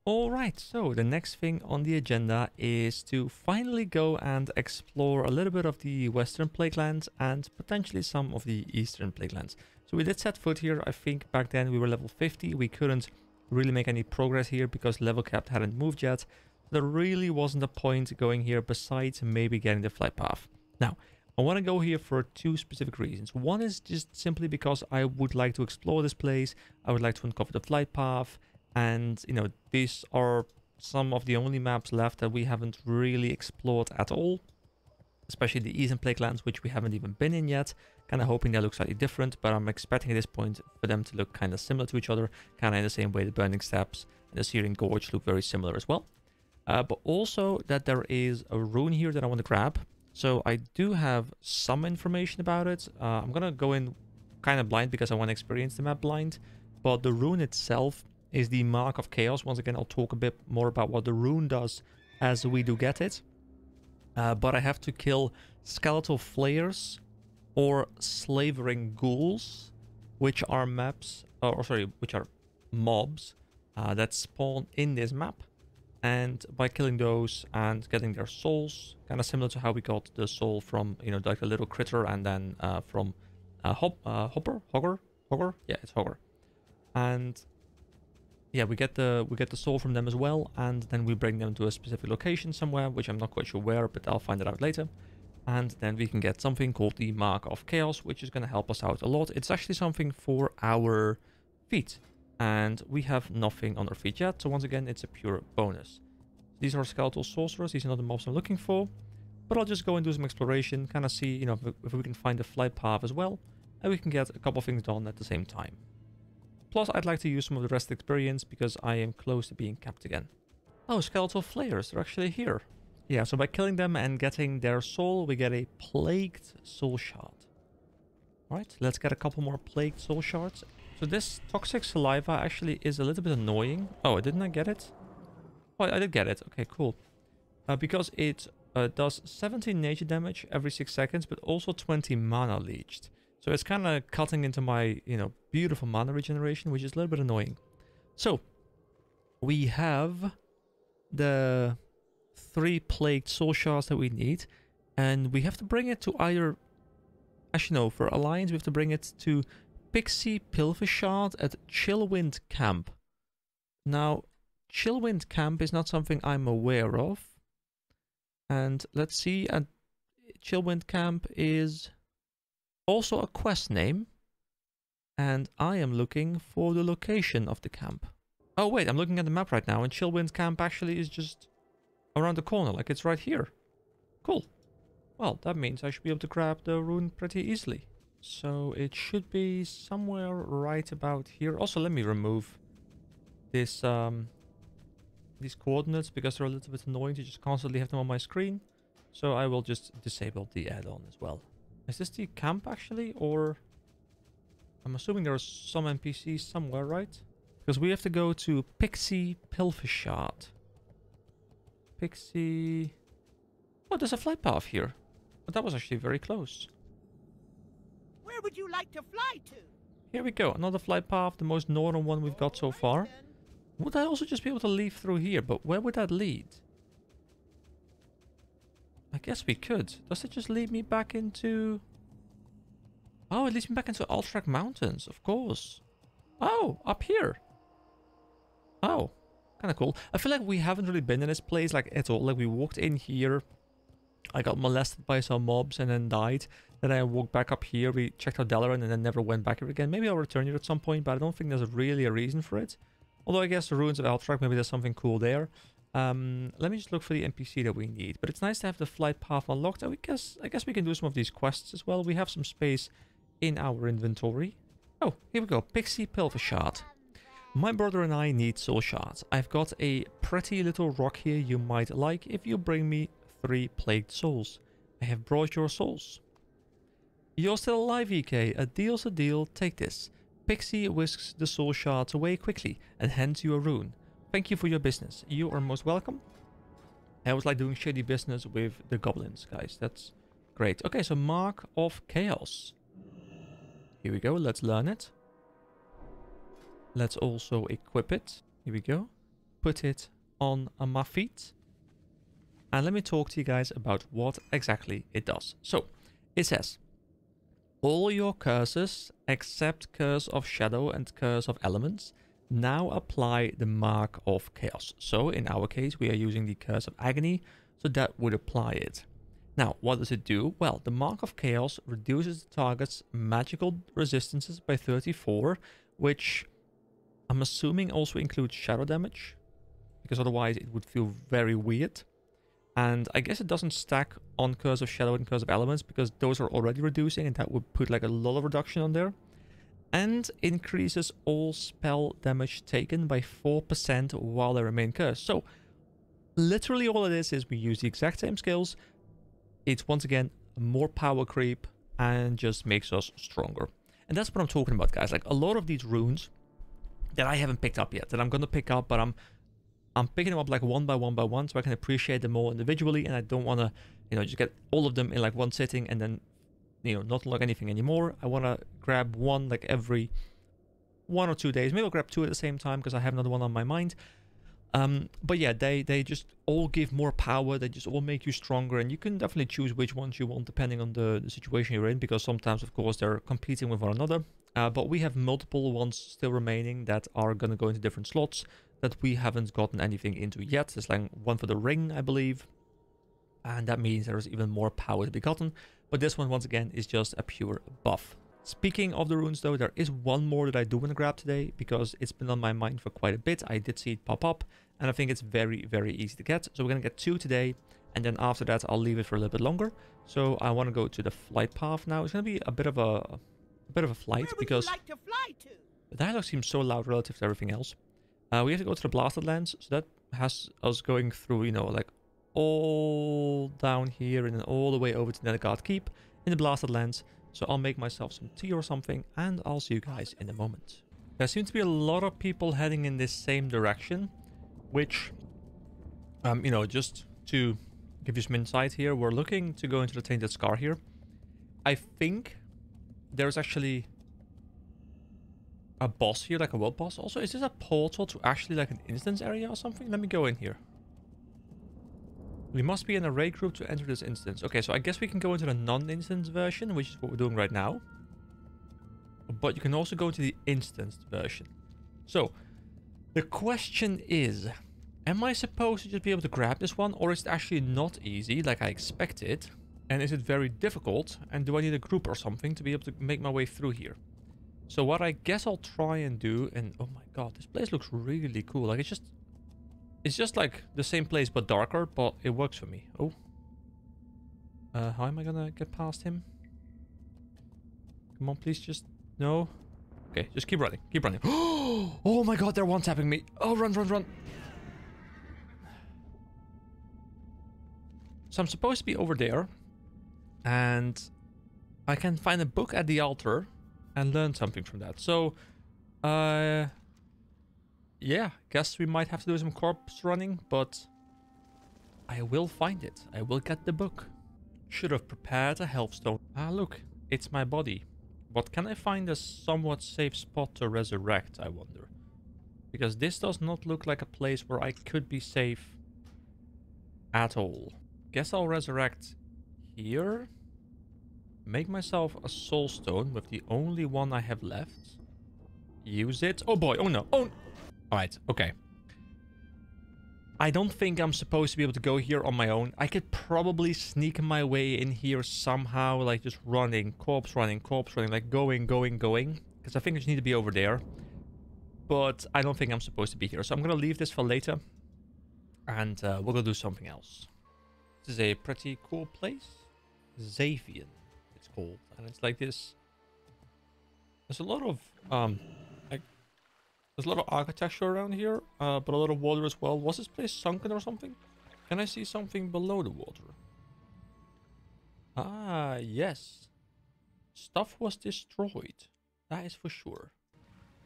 Alright, so the next thing on the agenda is to finally go and explore a little bit of the Western Plaguelands and potentially some of the Eastern Plaguelands. So we did set foot here. I think back then we were level 50. We couldn't really make any progress here because level cap hadn't moved yet. There really wasn't a point going here besides maybe getting the flight path. Now, I want to go here for two specific reasons. One is just simply because I would like to explore this place. I would like to uncover the flight path. And, you know, these are some of the only maps left that we haven't really explored at all. Especially the Eastern Plaguelands, which we haven't even been in yet. Kind of hoping they look slightly different, but I'm expecting at this point for them to look kind of similar to each other. Kind of in the same way the Burning Steppes and the Syrian Gorge look very similar as well. But also that there is a rune here that I want to grab. So I do have some information about it. I'm going to go in kind of blind because I want to experience the map blind. But the rune itself is the Mark of Chaos. Once again, I'll talk a bit more about what the rune does as we do get it. But I have to kill skeletal flayers or slavering ghouls, which are which are mobs that spawn in this map. And by killing those and getting their souls, kind of similar to how we got the soul from, you know, like a little critter, and then from Hogger? Yeah, it's Hogger. And yeah, we get the soul from them as well, and then we bring them to a specific location somewhere, which I'm not quite sure where, but I'll find it out later. And then we can get something called the Mark of Chaos, which is going to help us out a lot. It's actually something for our feet, and we have nothing on our feet yet, so once again, it's a pure bonus. These are skeletal sorcerers. These are not the mobs I'm looking for, but I'll just go and do some exploration, kind of see, you know, if we can find a flight path as well, and we can get a couple things done at the same time. Plus, I'd like to use some of the rest experience because I am close to being capped again. Oh, skeletal flayers, they're actually here. Yeah, so by killing them and getting their soul, we get a plagued soul shard. Alright, let's get a couple more plagued soul shards. So this toxic saliva actually is a little bit annoying. Oh, didn't I get it? Oh, I did get it. Okay, cool. Because it does 17 nature damage every 6 seconds, but also 20 mana leached. So it's kind of cutting into my, you know, beautiful mana regeneration, which is a little bit annoying. So we have the 3 plagued soul shards that we need, and we have to bring it to either, actually no, for Alliance we have to bring it to Pixie Pilfer Shard at Chillwind Camp. Now, Chillwind Camp is not something I'm aware of, and let's see, Chillwind Camp is also a quest name, and I am looking for the location of the camp. Oh wait, I'm looking at the map right now, and Chillwind Camp actually is just around the corner, like it's right here. Cool. Well, that means I should be able to grab the rune pretty easily. So it should be somewhere right about here. Also, let me remove this these coordinates because they're a little bit annoying to just constantly have them on my screen. So I will just disable the add-on as well. Is this the camp actually, or I'm assuming there are some NPCs somewhere, right? Because we have to go to Pixie Pilfer Shard. Pixie... Oh, there's a flight path here. But that was actually very close. Where would you like to fly to? Here we go, another flight path, the most northern one we've got so far. Would I also just be able to leave through here? But where would that lead? I guess we could. Does it just lead me back into... Oh, it leads me back into Alterac Mountains, of course. Oh, up here. Oh, kind of cool. I feel like we haven't really been in this place like at all. Like we walked in here, I got molested by some mobs and then died. Then I walked back up here, we checked out Dalaran and then never went back here again. Maybe I'll return here at some point, but I don't think there's really a reason for it. Although I guess the ruins of Alterac, maybe there's something cool there. Let me just look for the NPC that we need. But it's nice to have the flight path unlocked. I guess we can do some of these quests as well. We have some space in our inventory. Oh, here we go. Pixie Pilfer Shard. My brother and I need soul shards. I've got a pretty little rock here you might like if you bring me 3 plagued souls. I have brought your souls. You're still alive, EK. A deal's a deal. Take this. Pixie whisks the soul shards away quickly and hands you a rune. Thank you for your business. You are most welcome. I always like doing shady business with the goblins, guys. That's great. Okay, so Mark of Chaos. Here we go. Let's learn it. Let's also equip it. Here we go. put it on my feet. And let me talk to you guys about what exactly it does. So, it says, all your curses except Curse of Shadow and Curse of Elements now apply the Mark of Chaos. So, in our case, we are using the Curse of Agony, so that would apply it. Now, what does it do? Well, the Mark of Chaos reduces the target's magical resistances by 34, which I'm assuming also includes shadow damage, because otherwise it would feel very weird. And I guess it doesn't stack on Curse of Shadow and Curse of Elements because those are already reducing, and that would put like a lot of reduction on there. And increases all spell damage taken by 4% while they remain cursed. So literally all it is we use the exact same skills. It's once again more power creep and just makes us stronger. And that's what I'm talking about, guys. Like a lot of these runes that I haven't picked up yet, that I'm going to pick up, but I'm picking them up like one by one so I can appreciate them all individually, and I don't want to, just get all of them in like one sitting and then, not unlock anything anymore. I want to grab one like every 1 or 2 days. Maybe I'll grab 2 at the same time because I have another one on my mind. But yeah, they just all give more power. They just all make you stronger, and you can definitely choose which ones you want depending on the situation you're in, because sometimes, of course, they're competing with one another. But we have multiple ones still remaining that are going to go into different slots that we haven't gotten anything into yet. There's like one for the ring, I believe, and that means there's even more power to be gotten. But this one, once again, is just a pure buff. Speaking of the runes, though, there is one more that I do want to grab today because it's been on my mind for quite a bit. I did see it pop up, and I think it's very, very easy to get. So we're going to get 2 today, and then after that, I'll leave it for a little bit longer. So I want to go to the flight path now. It's going to be a bit of a flight because like to fly to? the dialogue seems so loud relative to everything else. We have to go to the Blasted Lands, so that has us going through, like all down here and then all the way over to Nethergard Keep in the Blasted Lands. So I'll make myself some tea or something, and I'll see you guys in a moment. There seems to be a lot of people heading in this same direction, which, just to give you some insight here, we're looking to go into the Tainted Scar here. I think there's actually a boss here, like a world boss. Also, is this a portal to actually like an instance area or something? Let me go in here. We must be in a raid group to enter this instance. Okay, so I guess we can go into the non-instance version, which is what we're doing right now. But you can also go to the instanced version. So, the question is, am I supposed to just be able to grab this one? Or is it actually not easy, like I expected? And is it very difficult? And do I need a group or something to be able to make my way through here? So what I guess I'll try and do, and oh my god, this place looks really cool. Like it's just like the same place but darker, but it works for me. Oh. How am I gonna get past him? Come on, please, just... No. Okay, just keep running. Keep running. Oh my god, they're one-tapping me. Oh, run, run, run. So I'm supposed to be over there. And I can find a book at the altar and learn something from that. So, yeah, guess we might have to do some corpse running, but I will find it. I will get the book. Should have prepared a healthstone. Ah, look, it's my body. But can I find a somewhat safe spot to resurrect, I wonder? Because this does not look like a place where I could be safe at all. Guess I'll resurrect here. Make myself a soul stone with the only one I have left. Use it. Oh boy, oh no, oh... Alright, okay. I don't think I'm supposed to be able to go here on my own. I could probably sneak my way in here somehow, like just running, corpse running, like going. Because I think I just need to be over there. But I don't think I'm supposed to be here. So I'm going to leave this for later. And we're going to do something else. This is a pretty cool place. Xavian, it's called. And it's like this. There's a lot of there's a lot of architecture around here, but a lot of water as well. Was this place sunken or something? Can I see something below the water? Ah, yes. Stuff was destroyed. That is for sure.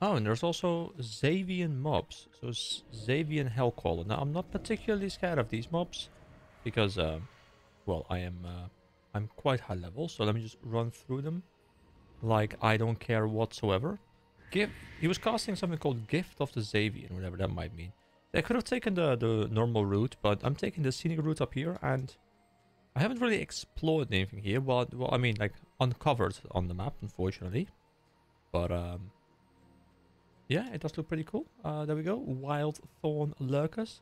Oh, and there's also Xavian mobs. So Xavian Hellcaller. Now, I'm not particularly scared of these mobs because, well, I'm quite high level. So let me just run through them like I don't care whatsoever. He was casting something called Gift of the Xavian, whatever that might mean. I could have taken the normal route, but I'm taking the scenic route up here, and I haven't really explored anything here. Well, I mean, like, uncovered on the map, unfortunately. But, yeah, it does look pretty cool. There we go. Wild Thorn Lurkers.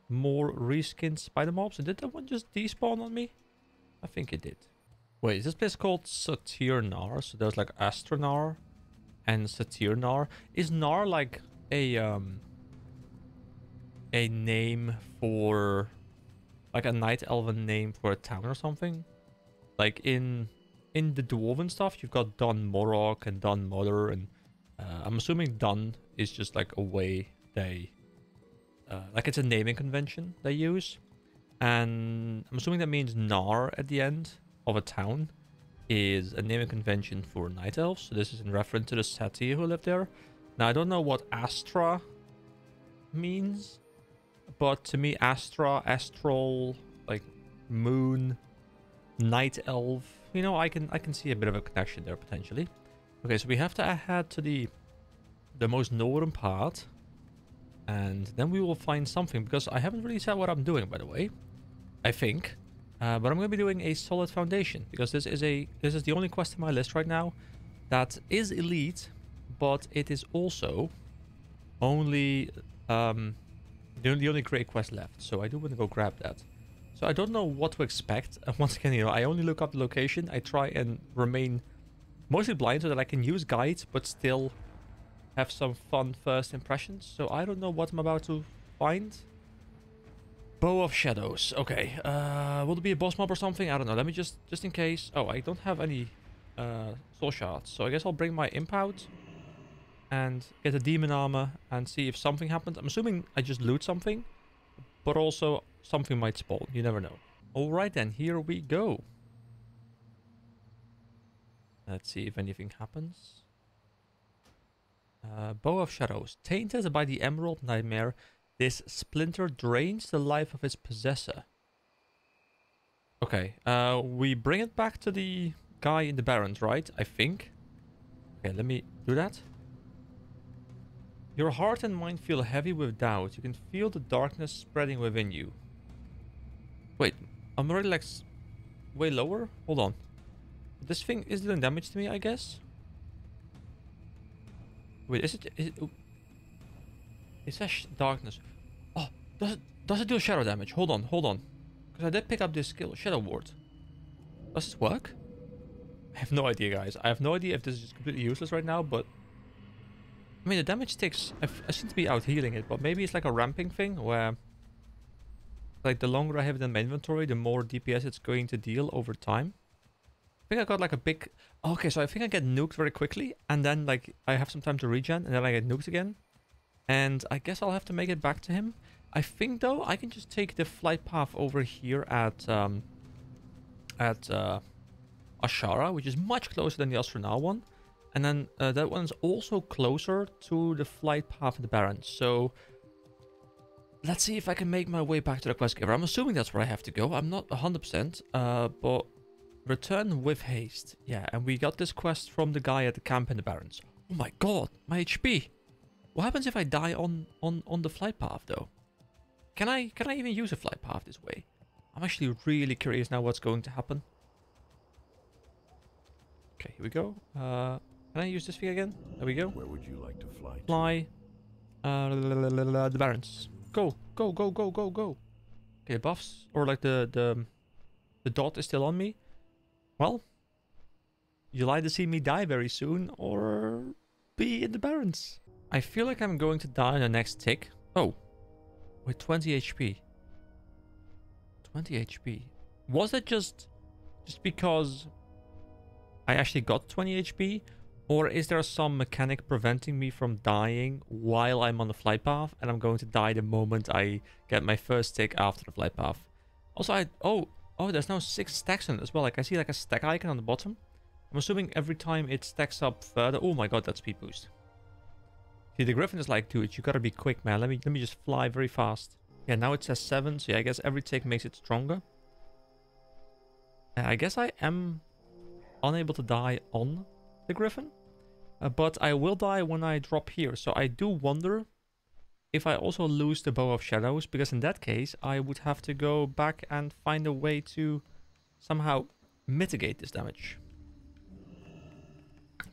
More reskinned spider mobs. And did that one just despawn on me? I think it did. Wait, is this place called Satirnar? So there's like Astronar and Satirnar. Is Nar like a name for... like a night elven name for a town or something? Like in the dwarven stuff, you've got Dun Morok and Dun Mother, and I'm assuming Dun is just like a way they... like it's a naming convention they use. And I'm assuming that means Nar at the end of a town is a naming convention for night elves. So this is in reference to the satyr who lived there. Now I don't know what Astra means, but to me Astra, Astral, like moon, night elf, you know, I can see a bit of a connection there potentially. Okay, so we have to head to the most northern part, and then we will find something, because I haven't really said what I'm doing, by the way. I think, but I'm going to be doing a solid foundation, because this is the only quest in my list right now that is elite, but it is also only the only great quest left. So I do want to go grab that. So I don't know what to expect. And once again, you know, I only look up the location. I try and remain mostly blind so that I can use guides, but still have some fun first impressions. So I don't know what I'm about to find. Bow of Shadows. Okay. Will there be a boss mob or something? I don't know. Let me just in case. Oh, I don't have any soul shards. So I guess I'll bring my imp out and get a demon armor and see if something happens. I'm assuming I just loot something, but also something might spawn. You never know. Alright then, here we go. Let's see if anything happens. Bow of Shadows. Tainted by the Emerald Nightmare, this splinter drains the life of its possessor. Okay, we bring it back to the guy in the Barrens, right? I think. Okay, let me do that. Your heart and mind feel heavy with doubt. You can feel the darkness spreading within you. Wait, I'm already like way lower? Hold on. This thing is doing damage to me, I guess? Wait, is it it says darkness. Oh, does it do shadow damage? Hold on. Because I did pick up this skill, Shadow Ward. Does this work? I have no idea, guys. I have no idea if this is just completely useless right now, but... I mean, the damage takes... I seem to be out healing it, but maybe it's like a ramping thing, where... like, the longer I have it in my inventory, the more DPS it's going to deal over time. I think I got like a big... Okay, so I think I get nuked very quickly, and then, like, I have some time to regen, and then I get nuked again. And I guess I'll have to make it back to him. I think, though, I can just take the flight path over here at Ashara, which is much closer than the Astronaut one. And then that one's also closer to the flight path of the Barrens. So let's see if I can make my way back to the quest giver. I'm assuming that's where I have to go. I'm not 100%, but return with haste. Yeah, and we got this quest from the guy at the camp in the Barrens. Oh my god, my HP. What happens if I die on the flight path, though? Can I even use a flight path this way? I'm actually really curious now what's going to happen. Okay, here we go. Can I use this thing again? There we go. Where would you like to fly? Fly. The Barrens. Go. Okay, buffs. Or like the dot is still on me. Well, you'll either see me die very soon or be in the Barrens. I feel like I'm going to die in the next tick. Oh. With 20 HP. 20 HP. Was that just because I actually got 20 HP? Or is there some mechanic preventing me from dying while I'm on the flight path, and I'm going to die the moment I get my first tick after the flight path? Also, oh, there's now 6 stacks on it as well. Like, I see like a stack icon on the bottom. I'm assuming every time it stacks up further. Oh my god, that's speed boost. See, the Griffin is like, dude, you gotta be quick, man. Let me just fly very fast. Yeah, now it says 7, so yeah, I guess every tick makes it stronger. I guess I am unable to die on the Griffin. But I will die when I drop here. So I do wonder if I also lose the Bow of Shadows, because in that case, I would have to go back and find a way to somehow mitigate this damage.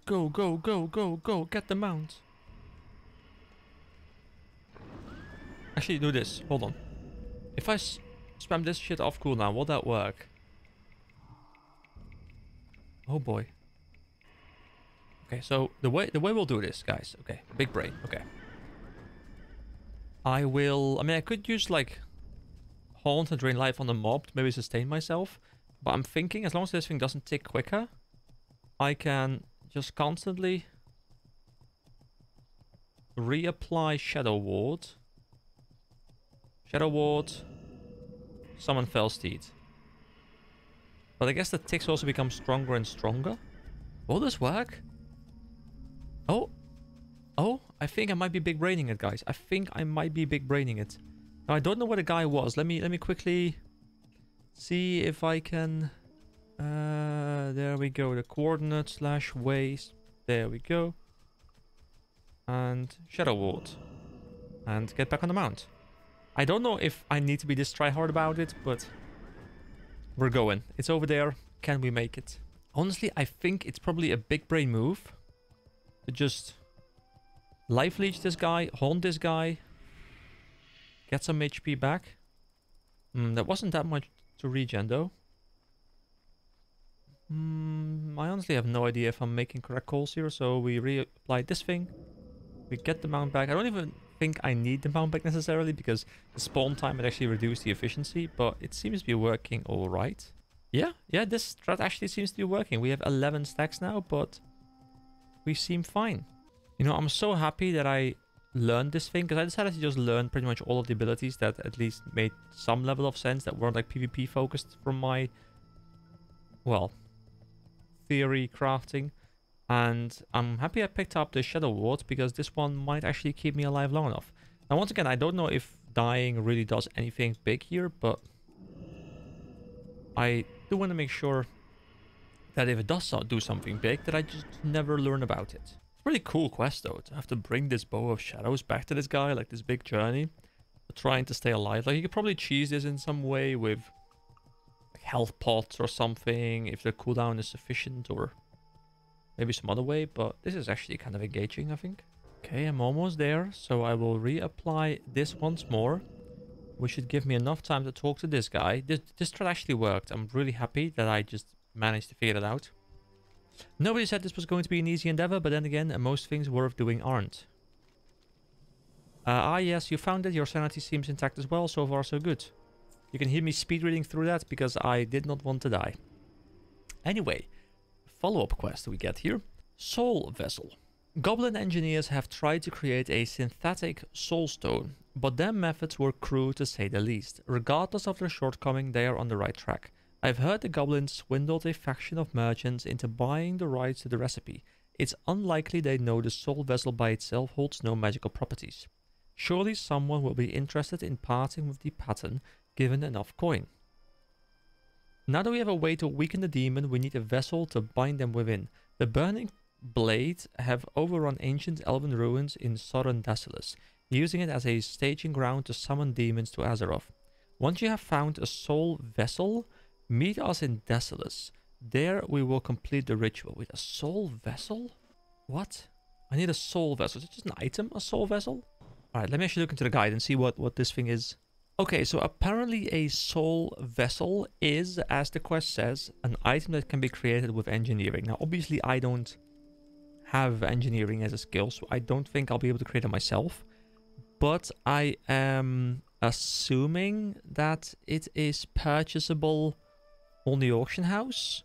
Go, go, go, go, go, get the mount. Actually, do this. Hold on. If I spam this shit off cooldown, will that work? Oh boy. Okay, so the way we'll do this, guys. Okay, big brain. Okay. I mean, I could use like Haunt and Drain Life on the mob to maybe sustain myself. But I'm thinking as long as this thing doesn't tick quicker, I can just constantly reapply Shadow Ward. Shadow Ward. Summon Fell Steed. But I guess the ticks also become stronger and stronger. Will this work? Oh. Oh, I think I might be big braining it, guys. I think I might be big braining it. Now, I don't know where the guy was. Let me quickly see if I can... there we go. The coordinate / ways. There we go. And Shadow Ward. And get back on the mount. I don't know if I need to be this tryhard about it, but we're going. It's over there. Can we make it? Honestly, I think it's probably a big brain move to just life leech this guy, haunt this guy, get some HP back. That wasn't that much to regen though. I honestly have no idea if I'm making correct calls here, so we reapply this thing. We get the mount back. I don't even think I need the mount back necessarily because the spawn time would actually reduce the efficiency, but it seems to be working alright. Yeah, this strat actually seems to be working. We have 11 stacks now, but we seem fine. You know, I'm so happy that I learned this thing because I decided to just learn pretty much all of the abilities that at least made some level of sense that weren't like PvP focused from my, well, theory crafting. And I'm happy I picked up the Shadow Ward because this one might actually keep me alive long enough. Now, once again, I don't know if dying really does anything big here, but I do want to make sure that if it does do something big, that I just never learn about it. It's a pretty cool quest, though, to have to bring this Bow of Shadows back to this guy, like this big journey, trying to stay alive. Like, you could probably cheese this in some way with like health pots or something, if the cooldown is sufficient, or maybe some other way, but this is actually kind of engaging, I think. Okay, I'm almost there, so I will reapply this once more, which should give me enough time to talk to this guy. This strat actually worked. I'm really happy that I just managed to figure it out. Nobody said this was going to be an easy endeavor, but then again, most things worth doing aren't. Yes, you found it. Your sanity seems intact as well. So far, so good. You can hear me speed reading through that because I did not want to die. Anyway, follow-up quest we get here. Soul Vessel. Goblin engineers have tried to create a synthetic soul stone, but their methods were crude to say the least. Regardless of their shortcoming, they are on the right track. I've heard the goblins swindled a faction of merchants into buying the rights to the recipe. It's unlikely they know the soul vessel by itself holds no magical properties. Surely someone will be interested in parting with the pattern, given enough coin. Now that we have a way to weaken the demon, we need a vessel to bind them within. The burning blades have overrun ancient elven ruins in southern Dassalis, using it as a staging ground to summon demons to Azeroth. Once you have found a soul vessel, meet us in Dassalis. There we will complete the ritual. With a soul vessel? What? I need a soul vessel. Is it just an item, a soul vessel? Alright, let me actually look into the guide and see what this thing is. Okay, so apparently a soul vessel is, as the quest says, an item that can be created with engineering. Now, obviously, I don't have engineering as a skill, so I don't think I'll be able to create it myself. But I am assuming that it is purchasable on the auction house,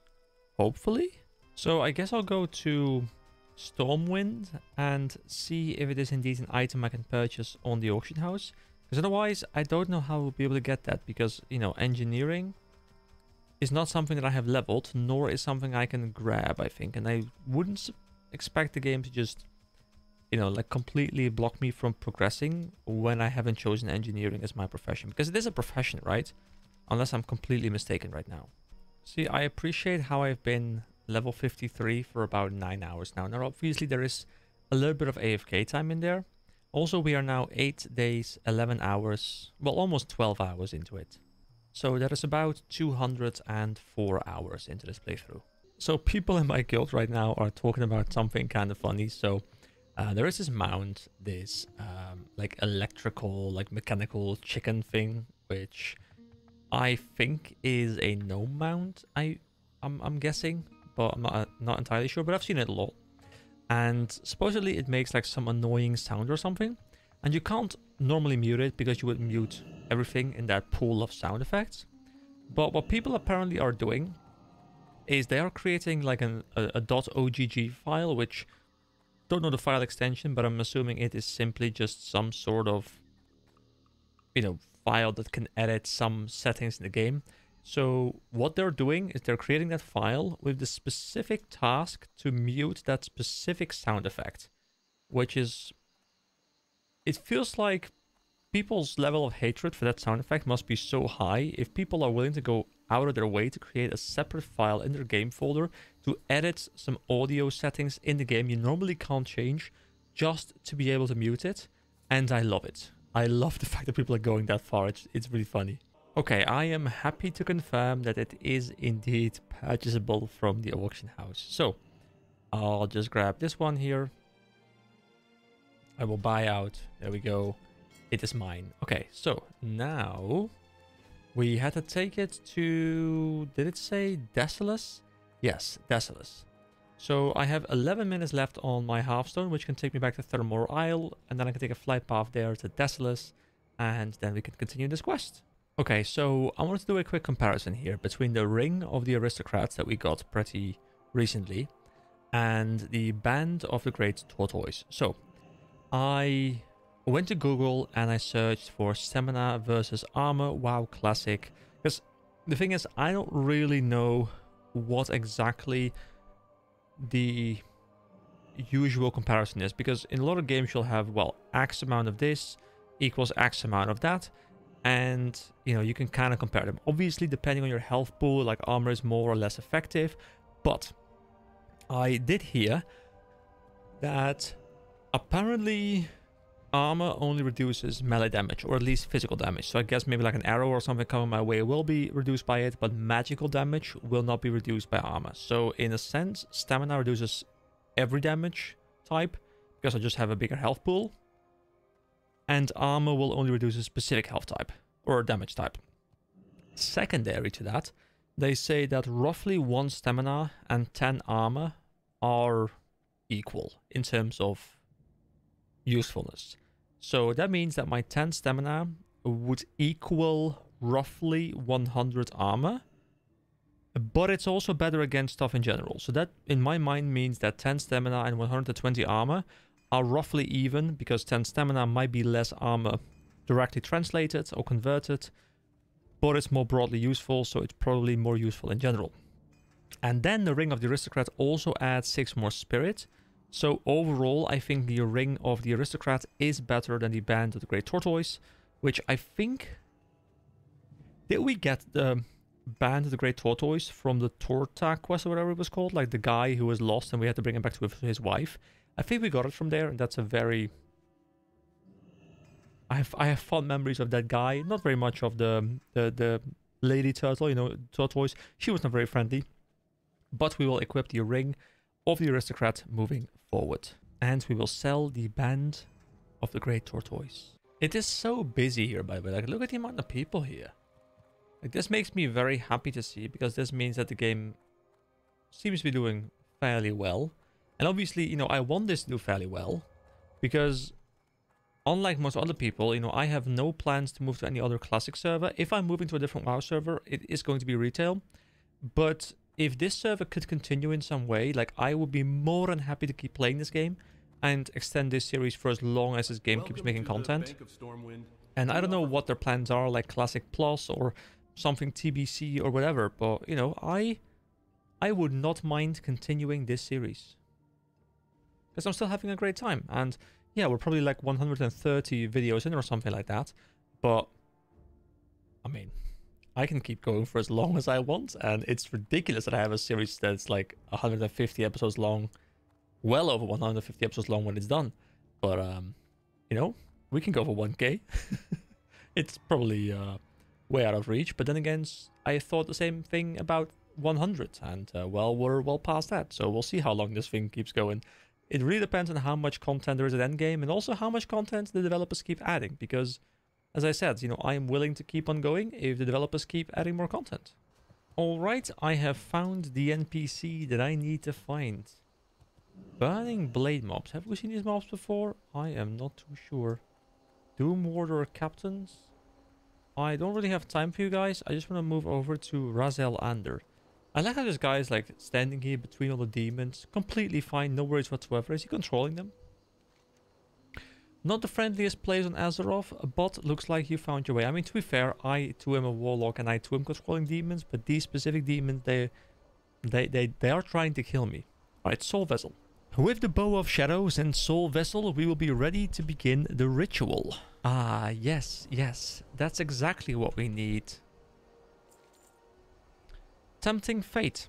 hopefully. So I guess I'll go to Stormwind and see if it is indeed an item I can purchase on the auction house. Because otherwise, I don't know how we'll be able to get that. Because, you know, engineering is not something that I have leveled, nor is something I can grab, I think. And I wouldn't expect the game to just, you know, like completely block me from progressing when I haven't chosen engineering as my profession. Because it is a profession, right? Unless I'm completely mistaken right now. See, I appreciate how I've been level 53 for about 9 hours now. Now, obviously, there is a little bit of AFK time in there. Also, we are now 8 days, 11 hours, well, almost 12 hours into it. So that is about 204 hours into this playthrough. So people in my guild right now are talking about something kind of funny. So there is this mount, this like electrical, like mechanical chicken thing, which I think is a gnome mount. I'm guessing, but I'm not entirely sure. But I've seen it a lot, and supposedly it makes like some annoying sound or something, and you can't normally mute it because you would mute everything in that pool of sound effects. But what people apparently are doing is they are creating like a .ogg file, which don't know the file extension, but I'm assuming it is simply just some sort of, you know, file that can edit some settings in the game. So what they're doing is they're creating that file with the specific task to mute that specific sound effect, which is, it feels like people's level of hatred for that sound effect must be so high if people are willing to go out of their way to create a separate file in their game folder to edit some audio settings in the game you normally can't change, just to be able to mute it. And I love it. I love the fact that people are going that far. It's really funny. Okay, I am happy to confirm that it is indeed purchasable from the auction house. So I'll just grab this one here. I will buy out. There we go. It is mine. Okay, so now we had to take it to, did it say Desolus? Yes, Desolus. So I have 11 minutes left on my halfstone, which can take me back to Thermore Isle, and then I can take a flight path there to Desolus, and then we can continue this quest. Okay, so I want to do a quick comparison here between the Ring of the Aristocrats that we got pretty recently and the Band of the Great Tortoise. So I went to Google and I searched for Stamina versus Armor WoW Classic, because the thing is, I don't really know what exactly the usual comparison is, because in a lot of games you'll have, well, X amount of this equals X amount of that, and you know, you can kind of compare them. Obviously, depending on your health pool, like armor is more or less effective, but I did hear that apparently armor only reduces melee damage, or at least physical damage. So I guess maybe like an arrow or something coming my way will be reduced by it, but magical damage will not be reduced by armor. So in a sense, stamina reduces every damage type because I just have a bigger health pool, and armor will only reduce a specific health type or damage type. Secondary to that, they say that roughly 1 stamina and 10 armor are equal in terms of usefulness. So that means that my 10 stamina would equal roughly 100 armor, but it's also better against stuff in general. So that in my mind means that 10 stamina and 120 armor are roughly even, because 10 stamina might be less armor directly translated or converted, but it's more broadly useful, so it's probably more useful in general. And then the Ring of the Aristocrat also adds 6 more spirit. So overall, I think the Ring of the Aristocrat is better than the Band of the Great Tortoise, which I think... Did we get the Band of the Great Tortoise from the Torta quest or whatever it was called? Like the guy who was lost and we had to bring him back to his wife. I think we got it from there, and that's a very... I have fond memories of that guy. Not very much of the lady turtle, you know, tortoise. She was not very friendly. But we will equip the Ring of the Aristocrat moving forward. And we will sell the Band of the Great Tortoise. It is so busy here, by the way. Like, look at the amount of people here. Like, this makes me very happy to see, because this means that the game seems to be doing fairly well. And obviously, you know, I want this to do fairly well, because unlike most other people, you know, I have no plans to move to any other classic server. If I'm moving to a different WoW server, it is going to be retail. But if this server could continue in some way, like, I would be more than happy to keep playing this game and extend this series for as long as this game keeps making content. And I don't know what their plans are, like Classic Plus or something TBC or whatever, but, you know, I would not mind continuing this series, because I'm still having a great time. And yeah, we're probably like 130 videos in or something like that, but I mean, I can keep going for as long as I want, and it's ridiculous that I have a series that's like 150 episodes long, well over 150 episodes long when it's done. But you know, we can go for 1k. It's probably way out of reach, but then again, I thought the same thing about 100, and well, we're well past that, so we'll see how long this thing keeps going. It really depends on how much content there is at endgame, and also how much content the developers keep adding, because, as I said, you know, I'm willing to keep on going if the developers keep adding more content. Alright, I have found the NPC that I need to find. Burning Blade mobs. Have we seen these mobs before? I am not too sure. Doom Warder Captains. I don't really have time for you guys. I just want to move over to Razel Ander. I like how this guy is like standing here between all the demons. Completely fine, no worries whatsoever. Is he controlling them? Not the friendliest place on Azeroth, but looks like you found your way. I mean, to be fair, I too am a warlock and I too am controlling demons, but these specific demons, they are trying to kill me. Alright, Soul Vessel. With the Bow of Shadows and Soul Vessel, we will be ready to begin the ritual. Ah, yes, yes, that's exactly what we need. Tempting Fate.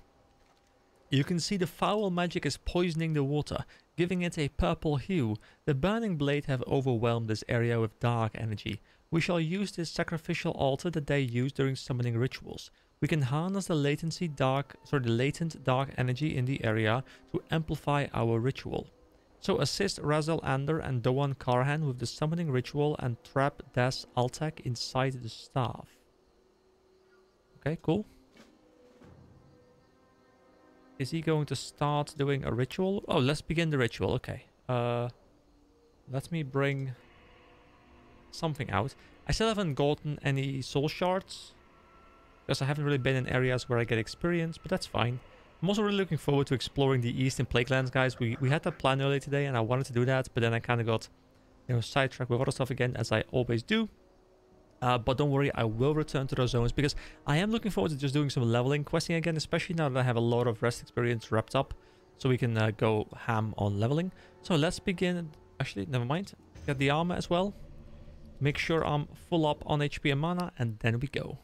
You can see the foul magic is poisoning the water, giving it a purple hue. The burning blade have overwhelmed this area with dark energy. We shall use this sacrificial altar that they use during summoning rituals. We can harness the latent dark energy in the area to amplify our ritual. So assist Razel Ander and Doan Karhan with the summoning ritual and trap Das Altek inside the staff. Okay, cool. Is he going to start doing a ritual? Oh, let's begin the ritual. Okay. Let me bring something out. I still haven't gotten any soul shards, because I haven't really been in areas where I get experience, but that's fine. I'm also really looking forward to exploring the Eastern Plaguelands, guys. We had that plan earlier today, and I wanted to do that, but then I kind of got, you know, sidetracked with other stuff again, as I always do. But don't worry, I will return to those zones, because I am looking forward to just doing some leveling questing again, especially now that I have a lot of rest experience wrapped up, so we can go ham on leveling. So let's begin. Actually, never mind. Get the armor as well. Make sure I'm full up on HP and mana, and then we go.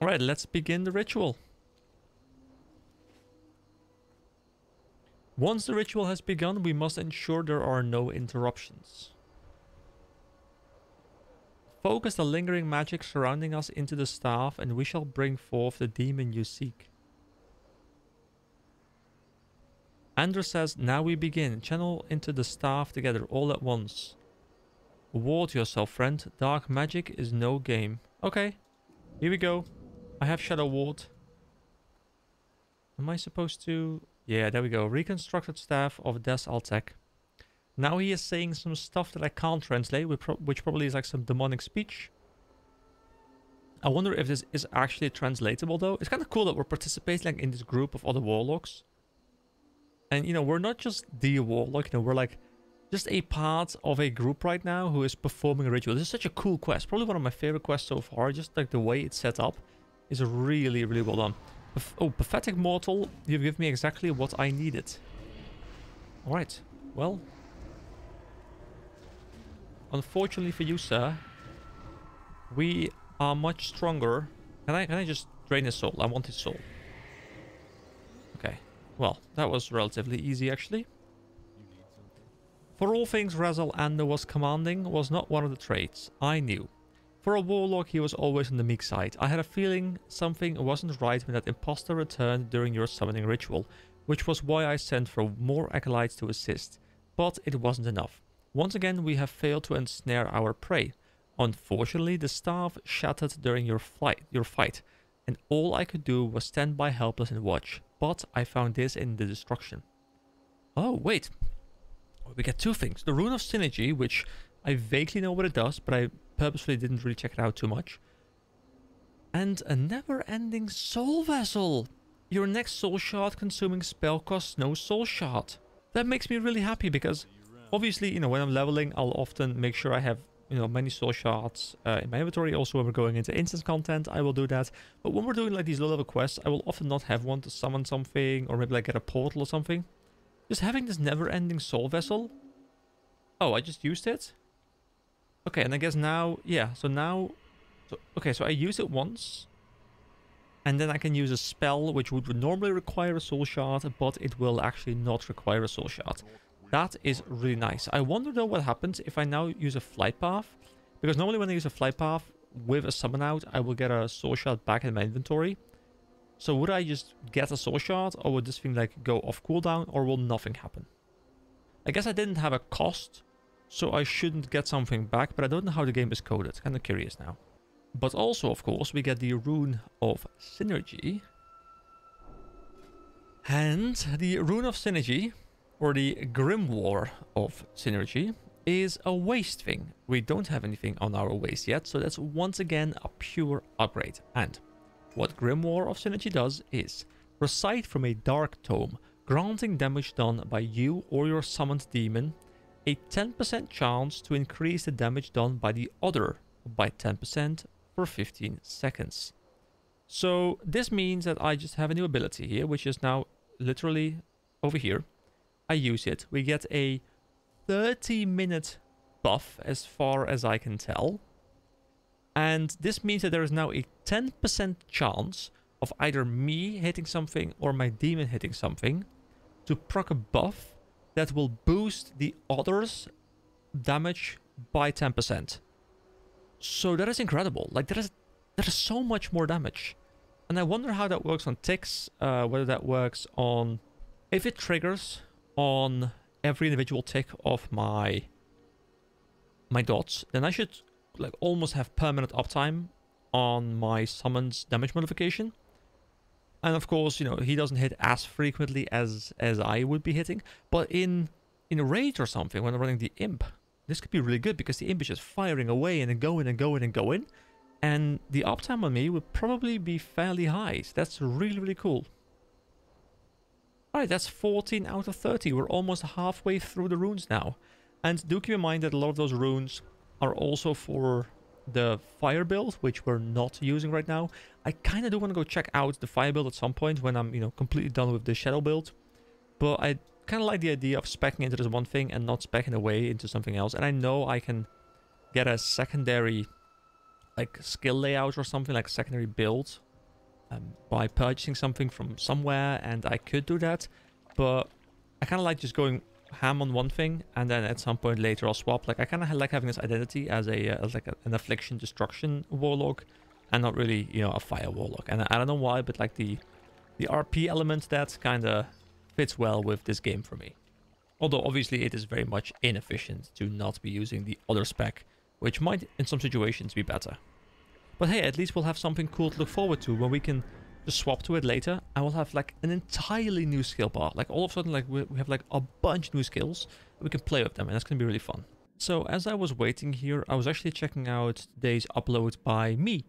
Alright, let's begin the ritual. Once the ritual has begun, we must ensure there are no interruptions. Focus the lingering magic surrounding us into the staff, and we shall bring forth the demon you seek. Andrew says, now we begin. Channel into the staff together all at once. Ward yourself, friend. Dark magic is no game. Okay, here we go. I have Shadow Ward. Am I supposed to... Yeah, there we go. Reconstructed staff of Das Altek. Now he is saying some stuff that I can't translate, which probably is like some demonic speech. I wonder if this is actually translatable though. It's kind of cool that we're participating like in this group of other warlocks. And you know, we're not just the warlock, you know, we're like just a part of a group right now who is performing a ritual. This is such a cool quest. Probably one of my favorite quests so far. Just like the way it's set up is really, really well done. Oh, Pathetic Mortal, you've given me exactly what I needed. Alright, well... Unfortunately for you, sir, we are much stronger. Can I just drain his soul? I want his soul. Okay. Well, that was relatively easy, actually. For all things Razel Ander was commanding was not one of the traits. I knew. For a warlock, he was always on the meek side. I had a feeling something wasn't right when that imposter returned during your summoning ritual, which was why I sent for more acolytes to assist. But it wasn't enough. Once again, we have failed to ensnare our prey. Unfortunately, the staff shattered during your fight, and all I could do was stand by helpless and watch. But I found this in the destruction. Oh, wait. We get two things. The Rune of Synergy, which I vaguely know what it does, but I purposefully didn't really check it out too much. And a never-ending Soul Vessel. Your next Soul Shard consuming spell costs no Soul Shard. That makes me really happy because... Obviously, you know, when I'm leveling, I'll often make sure I have, you know, many soul shards in my inventory. Also, when we're going into instance content, I will do that. But when we're doing like these low-level quests, I will often not have one to summon something, or maybe like get a portal or something. Just having this never-ending soul vessel. Oh, I just used it? Okay, and I guess now, yeah, so now... okay, so I use it once. And then I can use a spell, which would normally require a soul shard, but it will actually not require a soul shard. That is really nice. I wonder though what happens if I now use a flight path. Because normally when I use a flight path with a summon out, I will get a soul shard back in my inventory. So would I just get a soul shard, or would this thing like go off cooldown, or will nothing happen? I guess I didn't have a cost, so I shouldn't get something back, but I don't know how the game is coded. Kind of curious now. But also, of course, we get the Rune of Synergy. And the Rune of Synergy, or the Grimoire of Synergy, is a waste thing. We don't have anything on our waste yet, so that's once again a pure upgrade. And what Grimoire of Synergy does is recite from a dark tome, granting damage done by you or your summoned demon a 10% chance to increase the damage done by the other by 10% for 15 seconds. So this means that I just have a new ability here, which is now literally over here. I use it. We get a 30-minute buff as far as I can tell. And this means that there is now a 10% chance of either me hitting something or my demon hitting something to proc a buff that will boost the other's damage by 10%. So that is incredible. Like, that is so much more damage. And I wonder how that works on ticks, whether that works on... If it triggers on every individual tick of my dots, then I should like almost have permanent uptime on my summon's damage modification. And of course, you know, he doesn't hit as frequently as I would be hitting. But in Rage or something, when I'm running the Imp, this could be really good because the Imp is just firing away and then going and going and going. And the uptime on me would probably be fairly high. So that's really, really cool. Alright, that's 14 out of 30. We're almost halfway through the runes now. And do keep in mind that a lot of those runes are also for the fire build, which we're not using right now. I kind of do want to go check out the fire build at some point when I'm, you know, completely done with the shadow build. But I kind of like the idea of speccing into this one thing and not speccing away into something else. And I know I can get a secondary, like, skill layout or something, like a secondary build by purchasing something from somewhere, and I could do that. But I kind of like just going ham on one thing, and then at some point later I'll swap. Like, I kind of like having this identity as an affliction destruction warlock, and not really, you know, a fire warlock. And I don't know why, but like the RP element, that kind of fits well with this game for me. Although obviously it is very much inefficient to not be using the other spec, which might in some situations be better. But hey, at least we'll have something cool to look forward to when we can just swap to it later. I will have like an entirely new skill bar. Like all of a sudden, like we have like a bunch of new skills. We can play with them, and that's going to be really fun. So as I was waiting here, I was actually checking out today's upload by me.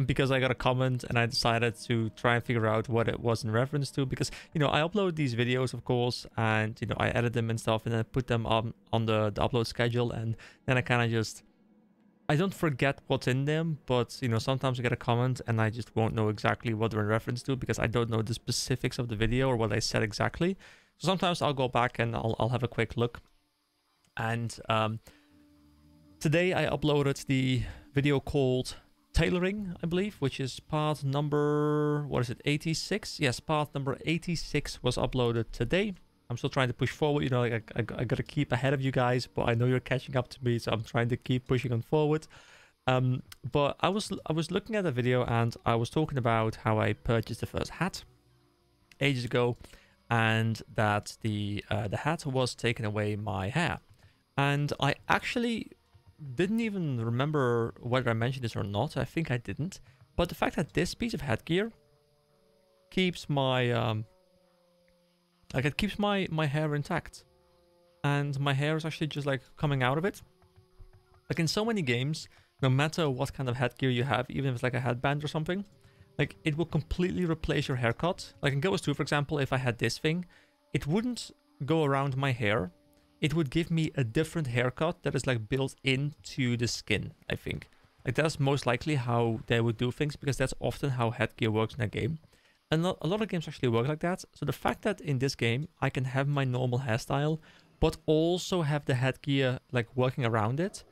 Because I got a comment and I decided to try and figure out what it was in reference to. Because, you know, I upload these videos, of course, and, you know, I edit them and stuff, and then I put them on the upload schedule, and then I kind of just... I don't forget what's in them, but, you know, sometimes I get a comment and I just won't know exactly what they're in reference to because I don't know the specifics of the video or what I said exactly. So sometimes I'll go back and I'll have a quick look. And today I uploaded the video called Tailoring, I believe, which is part number, what is it, 86? Yes, part number 86 was uploaded today. I'm still trying to push forward, you know, like I gotta keep ahead of you guys, but I know you're catching up to me, so I'm trying to keep pushing on forward. But I was looking at a video and I was talking about how I purchased the first hat ages ago, and that the hat was taking away my hair. And I actually didn't even remember whether I mentioned this or not. I think I didn't. But the fact that this piece of headgear keeps my like it keeps my hair intact, and my hair is actually just like coming out of it. Like in so many games, no matter what kind of headgear you have, even if it's like a headband or something, like it will completely replace your haircut. Like in Ghost 2, for example, if I had this thing, it wouldn't go around my hair. It would give me a different haircut that is like built into the skin, I think. Like that's most likely how they would do things, because that's often how headgear works in a game. And a lot of games actually work like that. So the fact that in this game I can have my normal hairstyle, but also have the headgear like working around it,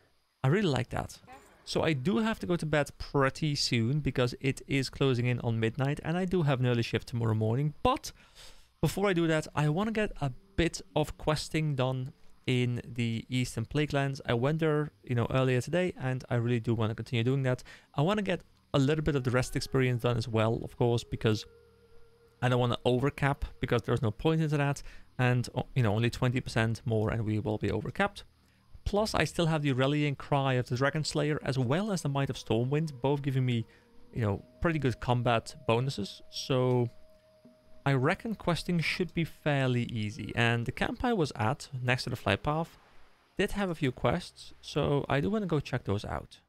I really like that. So I do have to go to bed pretty soon because it is closing in on midnight, and I do have an early shift tomorrow morning. But before I do that, I want to get a bit of questing done in the Eastern Plaguelands. I went there, you know, earlier today, and I really do want to continue doing that. I want to get a little bit of the rest experience done as well, of course, because I don't want to overcap, because there's no point into that. And, you know, only 20% more and we will be overcapped. Plus, I still have the Rallying Cry of the Dragon Slayer as well as the Might of Stormwind, both giving me, you know, pretty good combat bonuses. So I reckon questing should be fairly easy. And the camp I was at, next to the flight path, did have a few quests, so I do want to go check those out.